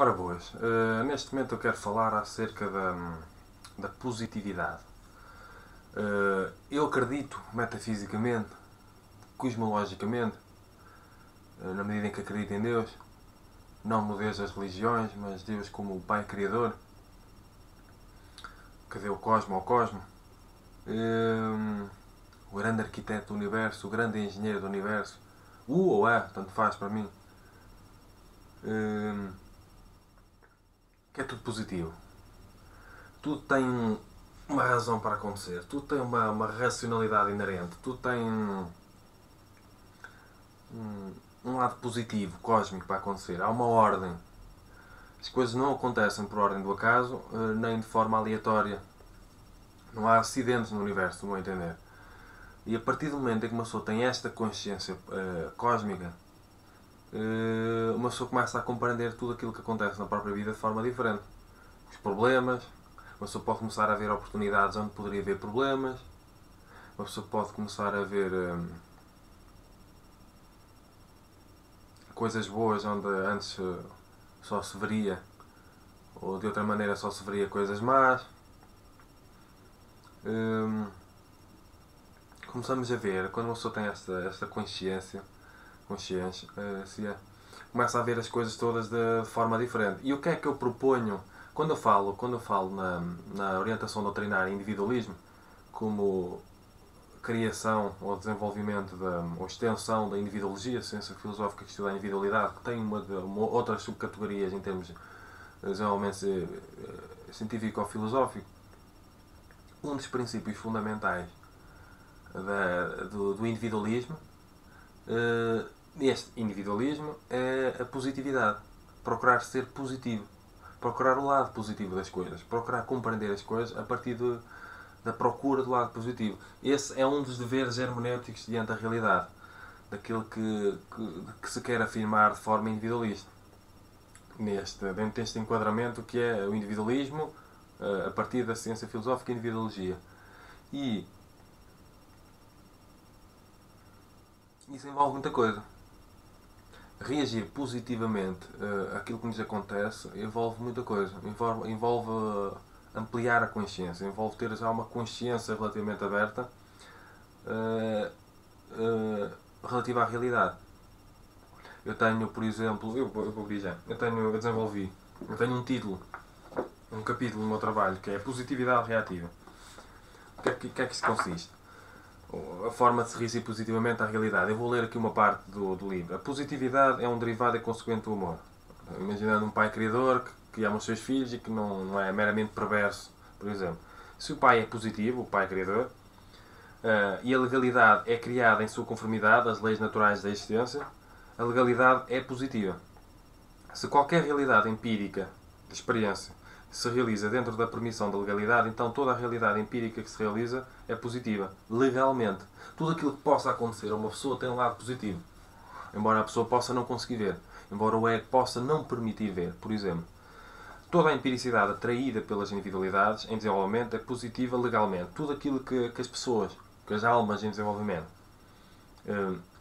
Ora boas, neste momento eu quero falar acerca da positividade. Eu acredito metafisicamente, cosmologicamente, na medida em que acredito em Deus, não no Deus das religiões, mas Deus como o Pai Criador, que deu o cosmo ao cosmo, o grande arquiteto do universo, o grande engenheiro do universo, o ou é, tanto faz para mim, que é tudo positivo. Tudo tem uma razão para acontecer, tudo tem uma racionalidade inerente, tudo tem um lado positivo, cósmico para acontecer. Há uma ordem. As coisas não acontecem por ordem do acaso, nem de forma aleatória. Não há acidentes no universo, vão entender. E a partir do momento em que uma pessoa tem esta consciência cósmica, uma pessoa começa a compreender tudo aquilo que acontece na própria vida de forma diferente. Os problemas, uma pessoa pode começar a ver oportunidades onde poderia haver problemas, uma pessoa pode começar a ver coisas boas onde antes só se veria, ou de outra maneira só se veria coisas más. Começamos a ver, quando uma pessoa tem esta consciência, começa a ver as coisas todas de forma diferente. E o que é que eu proponho quando eu falo na orientação doutrinária individualismo, como criação ou desenvolvimento ou extensão da individuologia, ciência filosófica que estuda a individualidade, que tem outras subcategorias em termos de desenvolvimento científico ou filosófico, um dos princípios fundamentais do individualismo, este individualismo é a positividade. Procurar ser positivo. Procurar o lado positivo das coisas. Procurar compreender as coisas a partir da procura do lado positivo. Esse é um dos deveres hermenêuticos diante da realidade. Daquilo que se quer afirmar de forma individualista. Dentro deste enquadramento que é o individualismo a partir da ciência filosófica e individuologia. E isso envolve muita coisa. Reagir positivamente àquilo que nos acontece envolve muita coisa. Envolve ampliar a consciência, envolve ter já uma consciência relativamente aberta relativa à realidade. Eu tenho, por exemplo, eu vou abrir já, eu tenho um título, um capítulo no meu trabalho que é a positividade reativa. O que é que isso consiste? A forma de se reagir positivamente à realidade. Eu vou ler aqui uma parte do livro. A positividade é um derivado e consequente do amor. Imaginando um pai criador que ama os seus filhos e que não é meramente perverso, por exemplo. Se o pai é positivo, o pai criador, e a legalidade é criada em sua conformidade às leis naturais da existência, a legalidade é positiva. Se qualquer realidade empírica de experiência se realiza dentro da permissão da legalidade, então toda a realidade empírica que se realiza é positiva, legalmente. Tudo aquilo que possa acontecer a uma pessoa tem um lado positivo. Embora a pessoa possa não conseguir ver. Embora o ego possa não permitir ver, por exemplo. Toda a empiricidade atraída pelas individualidades em desenvolvimento é positiva legalmente. Tudo aquilo que as pessoas, que as almas em desenvolvimento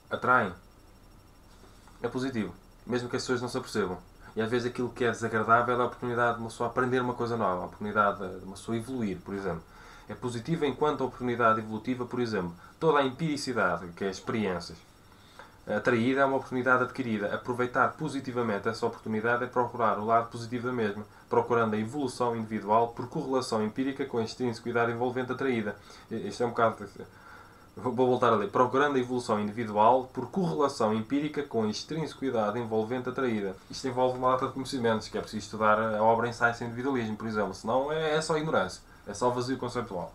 atraem é positivo. Mesmo que as pessoas não se apercebam. E às vezes aquilo que é desagradável é a oportunidade de uma pessoa aprender uma coisa nova, a oportunidade de uma pessoa evoluir, por exemplo. É positiva enquanto a oportunidade evolutiva, por exemplo. Toda a empiricidade, que é experiências, atraída é uma oportunidade adquirida. Aproveitar positivamente essa oportunidade é procurar o lado positivo da mesma, procurando a evolução individual por correlação empírica com a extrinsicidade envolvente atraída. Isto é um bocado... Vou voltar a ler. Procurando a evolução individual por correlação empírica com a extrinsicidade envolvente atraída. Isto envolve uma data de conhecimentos, que é preciso estudar a obra Ensaios em Individualismo, por exemplo. Senão é só ignorância. É só vazio conceptual.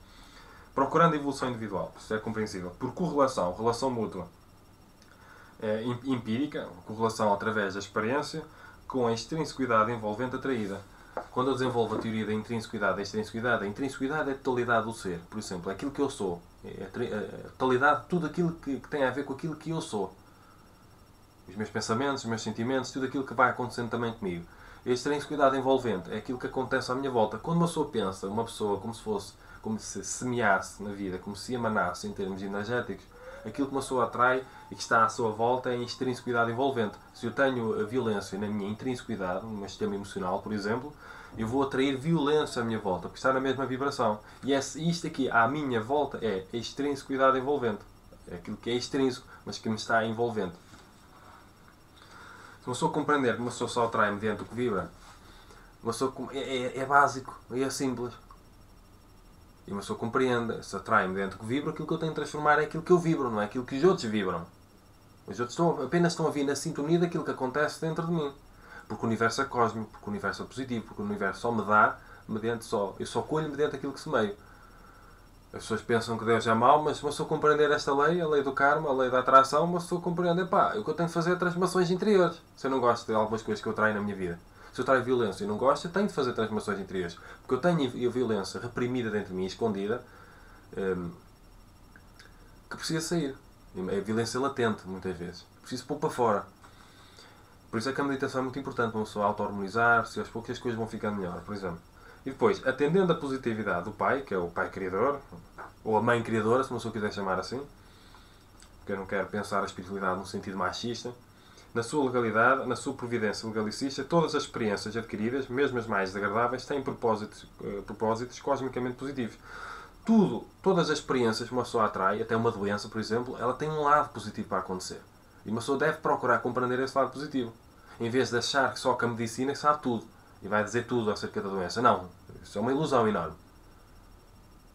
Procurando a evolução individual. Isto é compreensível. Por correlação, relação mútua. Empírica, correlação através da experiência, com a extrinsicidade envolvente atraída. Quando eu desenvolvo a teoria da intrinsicidade, a intrinsicidade é a totalidade do ser. Por exemplo, é aquilo que eu sou. É a totalidade de tudo aquilo que tem a ver com aquilo que eu sou. Os meus pensamentos, os meus sentimentos, tudo aquilo que vai acontecendo também comigo. A extrinsicidade envolvente é aquilo que acontece à minha volta. Quando uma pessoa pensa, como se semeasse na vida, como se emanasse em termos energéticos, Aquilo que uma pessoa atrai e que está à sua volta é a intrínseca envolvente. Se eu tenho a violência na minha intrínseca, no meu sistema emocional, por exemplo, eu vou atrair violência à minha volta, porque está na mesma vibração. E isto aqui, à minha volta, é a extrinsequidade envolvente. É aquilo que é extrínseco, mas que me está envolvente. Se uma pessoa compreender que uma pessoa só atrai mediante o que vibra, uma pessoa é básico, é simples. E uma pessoa compreende, se atrai mediante o que vibra, aquilo que eu tenho de transformar é aquilo que eu vibro, não é aquilo que os outros vibram. Os outros apenas estão a vir na sintonia daquilo que acontece dentro de mim. Porque o universo é cósmico, porque o universo é positivo, porque o universo só me dá mediante só. Eu só colho mediante aquilo que semeio. As pessoas pensam que Deus é mau, mas se uma pessoa compreender esta lei, a lei do karma, a lei da atração, uma pessoa compreende, pá, o que eu tenho de fazer é transformações interiores. Se eu não gosto de algumas coisas que eu traio na minha vida, se eu traio violência e não gosto, eu tenho de fazer transformações interiores. Porque eu tenho a violência reprimida dentro de mim, escondida, que precisa sair. É violência latente, muitas vezes. Preciso pôr para fora. Por isso é que a meditação é muito importante, uma pessoa auto-harmonizar-se e aos poucos as coisas vão ficando melhor, por exemplo. E depois, atendendo a positividade do pai, que é o pai criador, ou a mãe criadora, se uma pessoa quiser chamar assim, porque eu não quero pensar a espiritualidade num sentido machista, na sua legalidade, na sua providência legalicista, todas as experiências adquiridas, mesmo as mais desagradáveis, têm propósitos cosmicamente positivos. Todas as experiências que uma pessoa atrai, até uma doença, por exemplo, ela tem um lado positivo para acontecer. E uma pessoa deve procurar compreender esse lado positivo. Em vez de achar que só que a medicina sabe tudo e vai dizer tudo acerca da doença. Não. Isso é uma ilusão enorme.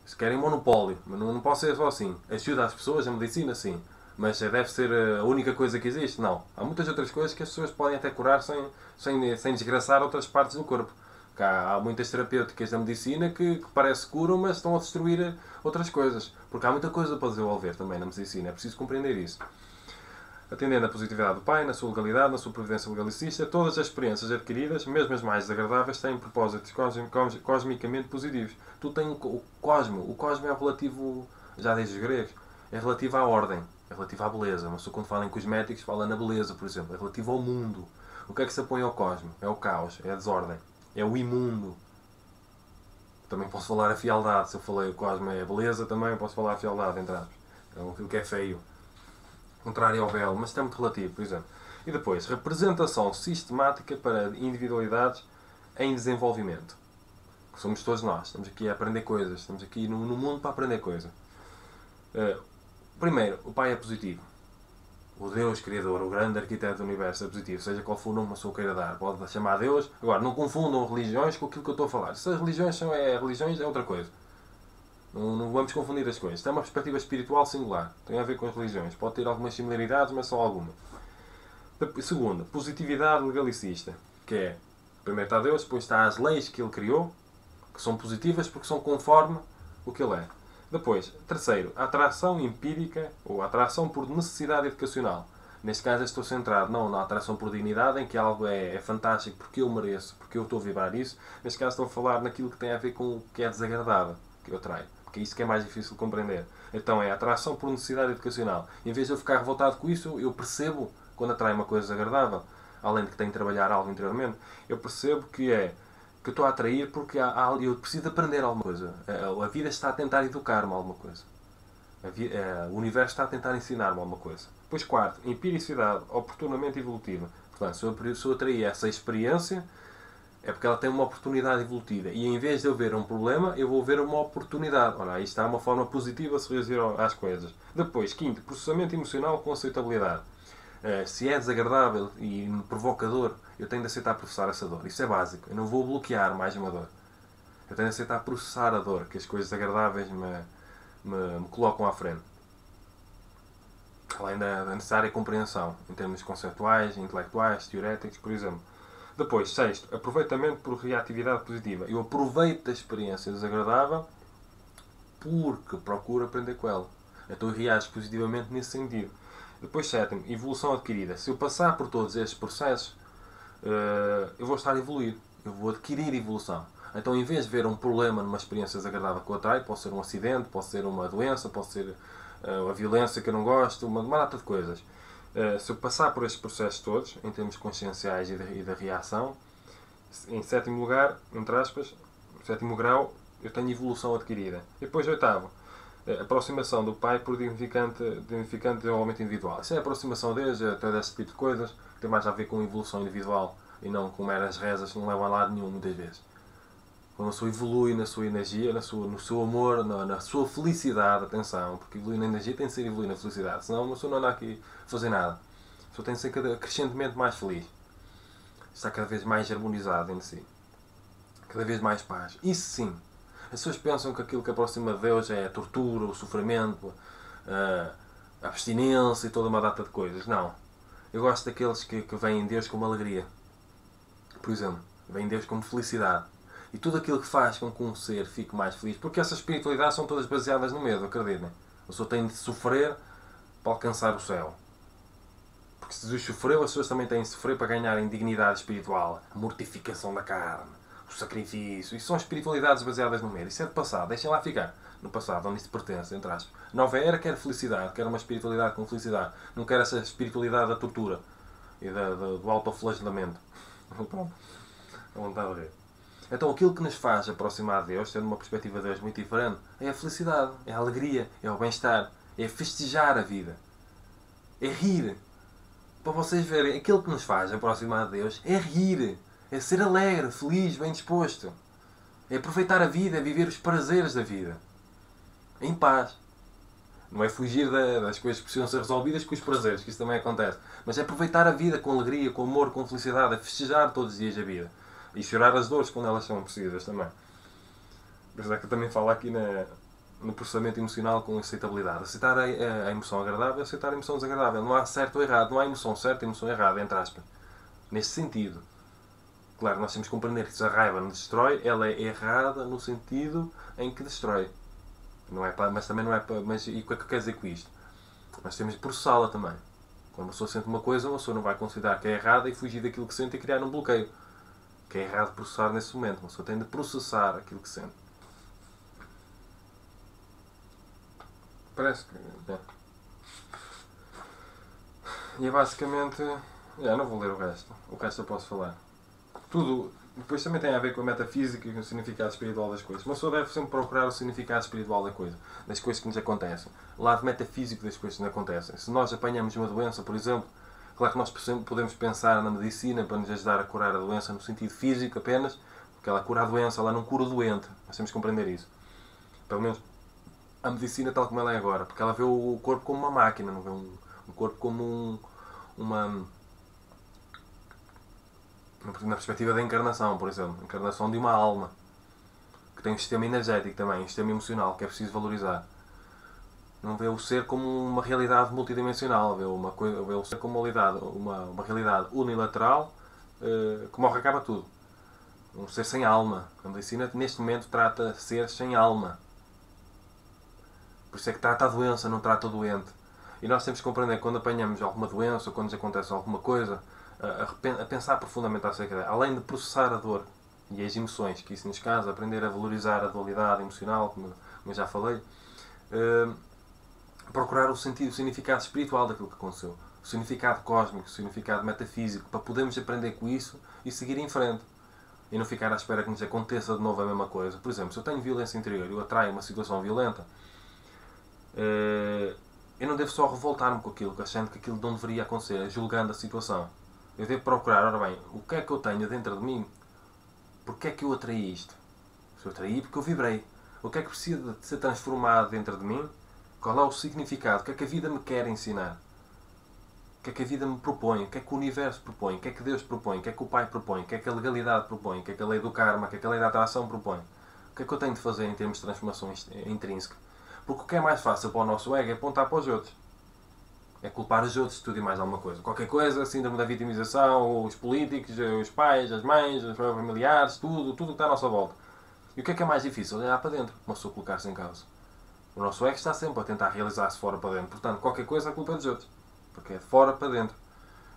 Se querem monopólio, mas não pode ser só assim. Ajuda as pessoas, a medicina, sim. Mas deve ser a única coisa que existe? Não. Há muitas outras coisas que as pessoas podem até curar sem desgraçar outras partes do corpo. Há muitas terapêuticas da medicina que parece que curam, mas estão a destruir outras coisas. Porque há muita coisa para desenvolver também na medicina. É preciso compreender isso. Atendendo à positividade do pai, na sua legalidade, na sua providência legalicista, todas as experiências adquiridas, mesmo as mais desagradáveis, têm propósitos cosmicamente positivos. Tu tens o cosmo. O cosmo é relativo, já desde os gregos, é relativo à ordem, é relativo à beleza. Mas quando fala em cosméticos, fala na beleza, por exemplo. É relativo ao mundo. O que é que se apõe ao cosmo? É o caos, é a desordem, é o imundo. Também posso falar a fialdade. Se eu falei o cosmo é a beleza, também posso falar a fialdade, entre aspas. É aquilo que é feio. Contrário ao belo, mas isto é muito relativo, por exemplo. E depois, representação sistemática para individualidades em desenvolvimento. Que somos todos nós. Estamos aqui a aprender coisas. Estamos aqui no mundo para aprender coisas. Primeiro, o pai é positivo. O Deus Criador, o grande arquiteto do universo é positivo. Seja qual for o nome que a pessoa queira dar. Pode chamar Deus. Agora, não confundam religiões com aquilo que eu estou a falar. Se as religiões são religiões, é outra coisa. Não vamos confundir as coisas. Isto é uma perspectiva espiritual singular. Tem a ver com as religiões. Pode ter algumas similaridades, mas só algumas. Segundo, positividade legalicista. Que é, primeiro está Deus, depois está as leis que Ele criou, que são positivas porque são conforme o que Ele é. Depois, terceiro, a atração empírica, ou a atração por necessidade educacional. Neste caso, eu estou centrado não na atração por dignidade, em que algo é fantástico porque eu mereço, porque eu estou a vibrar isso. Neste caso, estou a falar naquilo que tem a ver com o que é desagradável, que eu traio. Porque é isso que é mais difícil de compreender. Então é a atração por necessidade educacional. Em vez de eu ficar revoltado com isso, eu percebo quando atrai uma coisa desagradável, além de que tenho de trabalhar algo interiormente, eu percebo que eu estou a atrair porque eu preciso aprender alguma coisa. A vida está a tentar educar-me alguma coisa. O universo está a tentar ensinar-me alguma coisa. Depois, quarto, empiricidade oportunamente evolutiva. Portanto, se eu atrair essa experiência, é porque ela tem uma oportunidade evolutiva. E em vez de eu ver um problema, eu vou ver uma oportunidade. Ora, aí está uma forma positiva de se reagir às coisas. Depois, quinto, processamento emocional com aceitabilidade. Se é desagradável e provocador, eu tenho de aceitar processar essa dor. Isso é básico. Eu não vou bloquear mais uma dor. Eu tenho de aceitar processar a dor, que as coisas desagradáveis me colocam à frente. Além da necessária compreensão, em termos conceptuais, intelectuais, teoréticos, por exemplo. Depois, sexto, aproveitamento por reatividade positiva. Eu aproveito da experiência desagradável porque procuro aprender com ela. Então eu reajo positivamente nesse sentido. Depois, sétimo, evolução adquirida. Se eu passar por todos estes processos, eu vou estar a evoluir. Eu vou adquirir evolução. Então, em vez de ver um problema numa experiência desagradável que eu atraio, pode ser um acidente, pode ser uma doença, pode ser a violência que eu não gosto, uma data de coisas. Se eu passar por estes processos todos, em termos conscienciais e da reação, em sétimo lugar, entre aspas, sétimo grau, eu tenho evolução adquirida. E depois, oitavo, A aproximação do pai por dignificante desenvolvimento individual. Isso é a aproximação deles, até desse tipo de coisas, que tem mais a ver com evolução individual e não com meras rezas que não levam a lado nenhum, muitas vezes. Quando a pessoa evolui na sua energia, no seu amor, na sua felicidade, atenção, porque evoluir na energia tem de ser evoluir na felicidade, senão a pessoa não anda aqui a fazer nada. A pessoa tem de ser crescentemente mais feliz. Está cada vez mais harmonizado em si. Cada vez mais paz. Isso sim. As pessoas pensam que aquilo que aproxima de Deus é a tortura, o sofrimento, a abstinência e toda uma data de coisas. Não. Eu gosto daqueles que veem Deus como alegria. Por exemplo, veem Deus como felicidade. E tudo aquilo que faz com que um ser fique mais feliz. Porque essas espiritualidades são todas baseadas no medo, acreditem. A pessoa tem de sofrer para alcançar o céu. Porque se Jesus sofreu, as pessoas também têm de sofrer para ganharem dignidade espiritual. A mortificação da carne, o sacrifício. Isso são espiritualidades baseadas no medo. Isso é de passado. Deixem lá ficar. No passado, onde isso pertence, entre aspas. Nova era quer felicidade. Quer uma espiritualidade com felicidade. Não quer essa espiritualidade da tortura. E do autoflagelamento. Pronto. A vontade de rir. Então aquilo que nos faz aproximar de Deus, tendo uma perspectiva de Deus muito diferente, é a felicidade, é a alegria, é o bem-estar, é festejar a vida. É rir. Para vocês verem, aquilo que nos faz aproximar de Deus é rir. É ser alegre, feliz, bem disposto. É aproveitar a vida, é viver os prazeres da vida. Em paz. Não é fugir das coisas que precisam ser resolvidas com os prazeres, que isso também acontece. Mas é aproveitar a vida com alegria, com amor, com felicidade, é festejar todos os dias a vida. E chorar as dores quando elas são precisas também. Por isso é que eu também falo aqui no processamento emocional com aceitabilidade. Aceitar a emoção agradável e aceitar a emoção desagradável. Não há certo ou errado. Não há emoção certa e emoção errada, entre aspas. Nesse sentido. Claro, nós temos que compreender que se a raiva nos destrói, ela é errada no sentido em que destrói. Não é para, mas também não é para... Mas e o que é que eu quero dizer com isto? Nós temos de processá-la também. Quando uma pessoa sente uma coisa, uma pessoa não vai considerar que é errada e fugir daquilo que sente e criar um bloqueio. Que é errado processar nesse momento. Uma pessoa tem de processar aquilo que sente. Parece que... É. E é basicamente... não vou ler o resto. O resto eu posso falar. Tudo... Depois também tem a ver com a metafísica e com o significado espiritual das coisas. Uma pessoa deve sempre procurar o significado espiritual da coisa. Das coisas que nos acontecem. O lado metafísico das coisas que nos acontecem. Se nós apanhamos uma doença, por exemplo... Claro que nós podemos pensar na medicina para nos ajudar a curar a doença no sentido físico apenas, porque ela cura a doença, ela não cura o doente. Nós temos que compreender isso. Pelo menos a medicina tal como ela é agora, porque ela vê o corpo como uma máquina, não vê um corpo como uma... Na perspectiva da encarnação, por exemplo. A encarnação de uma alma, que tem um sistema energético também, um sistema emocional, que é preciso valorizar. Não vê o ser como uma realidade multidimensional, vê o ser como uma realidade unilateral que morre e acaba tudo. Um ser sem alma. A medicina, neste momento, trata ser sem alma. Por isso é que trata a doença, não trata o doente. E nós temos que compreender que quando apanhamos alguma doença ou quando nos acontece alguma coisa, a pensar profundamente acerca dela, além de processar a dor e as emoções, que isso nos casa, aprender a valorizar a dualidade emocional, como eu já falei, procurar o significado espiritual daquilo que aconteceu, o significado cósmico, o significado metafísico, para podermos aprender com isso e seguir em frente. E não ficar à espera que nos aconteça de novo a mesma coisa. Por exemplo, se eu tenho violência interior e eu atraio uma situação violenta, eu não devo só revoltar-me com aquilo, achando que aquilo não deveria acontecer, julgando a situação. Eu devo procurar, ora bem, o que é que eu tenho dentro de mim? Porquê é que eu atraí isto? Se eu atraí, porque eu vibrei. O que é que precisa de ser transformado dentro de mim? Qual é o significado? O que é que a vida me quer ensinar? O que é que a vida me propõe? O que é que o universo propõe? O que é que Deus propõe? O que é que o Pai propõe? O que é que a legalidade propõe? O que é que a lei do karma? O que é que a lei da atração propõe? O que é que eu tenho de fazer em termos de transformação intrínseca? Porque o que é mais fácil para o nosso ego é apontar para os outros. É culpar os outros de tudo e mais alguma coisa. Qualquer coisa, síndrome da vitimização, os políticos, os pais, as mães, os familiares, tudo que está à nossa volta. E o que é mais difícil? Olhar para dentro, uma pessoa colocar-se em causa. O nosso ego está sempre a tentar realizar-se fora para dentro. Portanto, qualquer coisa é culpa dos outros. Porque é de fora para dentro.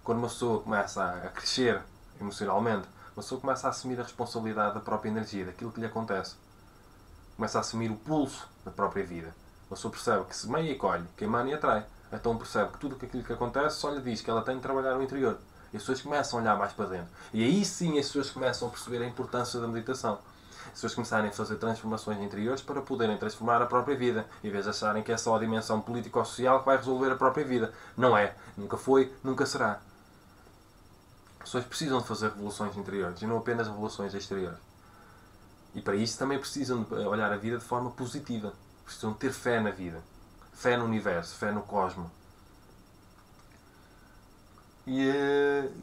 Quando uma pessoa começa a crescer emocionalmente, uma pessoa começa a assumir a responsabilidade da própria energia, daquilo que lhe acontece. Começa a assumir o pulso da própria vida. Uma pessoa percebe que semeia e colhe, que emana e atrai. Então percebe que tudo aquilo que acontece só lhe diz que ela tem de trabalhar no interior. E as pessoas começam a olhar mais para dentro. E aí sim as pessoas começam a perceber a importância da meditação. As pessoas começarem a fazer transformações interiores para poderem transformar a própria vida, em vez de acharem que é só a dimensão político-social que vai resolver a própria vida. Não é. Nunca foi, nunca será. As pessoas precisam de fazer revoluções interiores e não apenas revoluções exteriores. E para isso também precisam de olhar a vida de forma positiva. Precisam de ter fé na vida. Fé no universo, fé no cosmos. E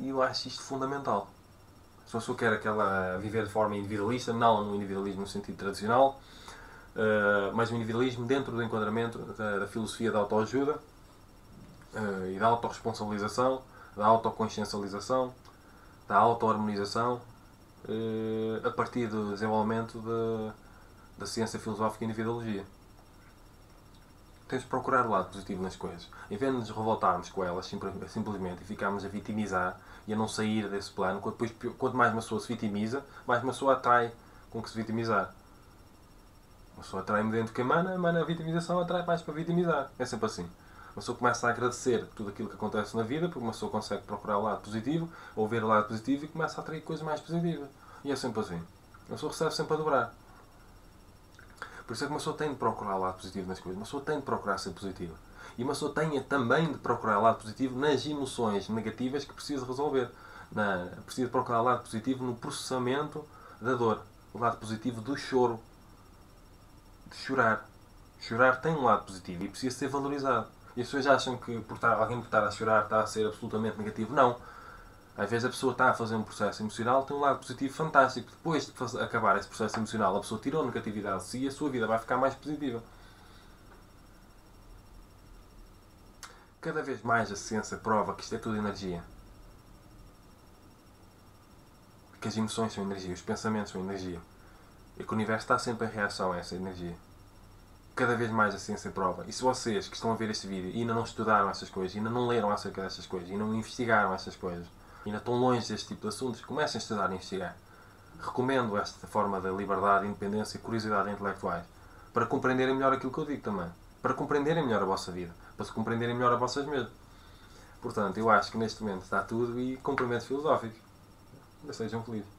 eu acho isto fundamental. Se a pessoa quer viver de forma individualista, não no individualismo no sentido tradicional, mas o individualismo dentro do enquadramento da filosofia da autoajuda e da autorresponsabilização, da autoconsciencialização, da auto-harmonização, a partir do desenvolvimento da ciência filosófica e individuologia. Temos de procurar o lado positivo nas coisas. Em vez de nos revoltarmos com elas simplesmente e ficarmos a vitimizar e a não sair desse plano, quanto mais uma pessoa se vitimiza, mais uma pessoa atrai com que se vitimizar. Uma pessoa atrai-me dentro que emana a vitimização atrai mais para vitimizar. É sempre assim. Uma pessoa começa a agradecer tudo aquilo que acontece na vida, porque uma pessoa consegue procurar o lado positivo, ou ver o lado positivo e começa a atrair coisas mais positivas. E é sempre assim. Uma pessoa recebe sempre a dobrar. Por isso é que uma pessoa tem de procurar o lado positivo nas coisas. Uma pessoa tem de procurar ser positiva. E uma pessoa tem também de procurar o lado positivo nas emoções negativas que precisa resolver. Precisa procurar o lado positivo no processamento da dor. O lado positivo do choro. De chorar. Chorar tem um lado positivo e precisa ser valorizado. E as pessoas acham que alguém por estar a chorar está a ser absolutamente negativo. Não. Às vezes a pessoa está a fazer um processo emocional, tem um lado positivo fantástico. Depois de acabar esse processo emocional, a pessoa tirou a negatividade de si e a sua vida vai ficar mais positiva. Cada vez mais a ciência prova que isto é tudo energia. Que as emoções são energia, os pensamentos são energia. E que o universo está sempre em reação a essa energia. Cada vez mais a ciência prova. E se vocês que estão a ver este vídeo e ainda não estudaram essas coisas, ainda não leram acerca destas coisas, ainda não investigaram essas coisas, ainda estão longe deste tipo de assuntos, comecem a estudar e investigar. Recomendo esta forma de liberdade, independência e curiosidade intelectuais para compreenderem melhor aquilo que eu digo também. Para compreenderem melhor a vossa vida. Para se compreenderem melhor a vossas mesmas. Portanto, eu acho que neste momento está tudo e cumprimentos filosóficos. Sejam felizes.